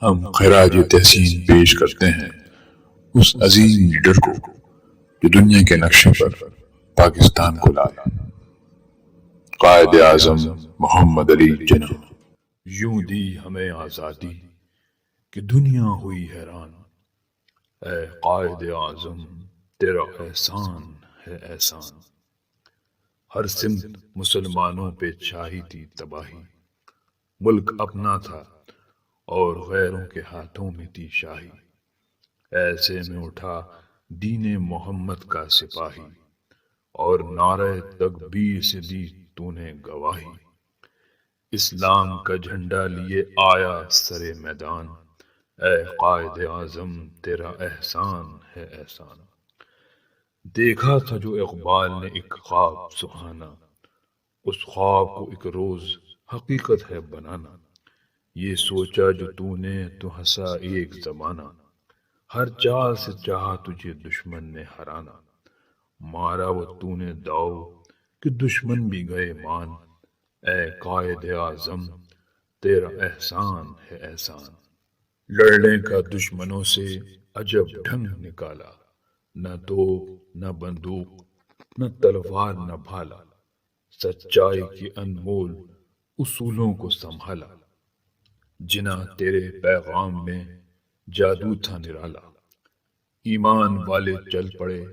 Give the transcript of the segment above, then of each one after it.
ہم خراج تحسین پیش کرتے ہیں اس عظیم لیڈر کو جو دنیا کے نقشے پر پاکستان کو لائے، قائد اعظم محمد علی جناح۔ یوں دی ہمیں آزادی کہ دنیا ہوئی حیران، اے قائد اعظم تیرا احسان ہے احسان۔ ہر سمت مسلمانوں پہ چھائی تھی تباہی، ملک اپنا تھا اور غیروں کے ہاتھوں میں تھی شاہی۔ ایسے میں اٹھا دین محمد کا سپاہی، اور نعرہ تکبیر سے دی تو نے گواہی۔ اسلام کا جھنڈا لیے آیا سرے میدان، اے قائد اعظم تیرا احسان ہے احسان۔ دیکھا تھا جو اقبال نے ایک خواب سہانا، اس خواب کو ایک روز حقیقت ہے بنانا۔ یہ سوچا جو تو نے تو ہنسا ایک زمانہ، ہر چال سے چاہا تجھے دشمن نے ہرانا۔ مارا وہ تو نے داؤ کہ دشمن بھی گئے مان، اے قائد اعظم تیرا احسان ہے احسان۔ لڑنے کا دشمنوں سے عجب ڈھنگ نکالا، نہ توپ نہ بندوق نہ تلوار نہ بھالا، سچائی کی انمول اصولوں کو سنبھالا۔ جناح تیرے پیغام میں جادو تھا نرالا، ایمان والے چل پڑے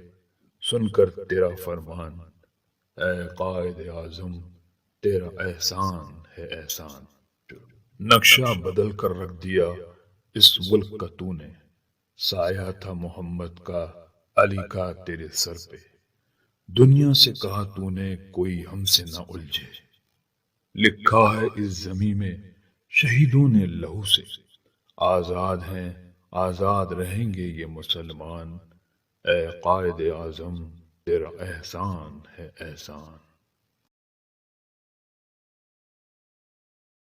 سن کر تیرا فرمان، اے قائد اعظم تیرا احسان ہے احسان۔ نقشہ بدل کر رکھ دیا اس ملک کا تو نے، سایہ تھا محمد کا علی کا تیرے سر پہ۔ دنیا سے کہا تو نے کوئی ہم سے نہ الجھے، لکھا ہے اس زمیں میں شہیدوں نے لہو سے۔ آزاد ہیں آزاد رہیں گے یہ مسلمان، اے قائد اعظم تیرا احسان ہے احسان۔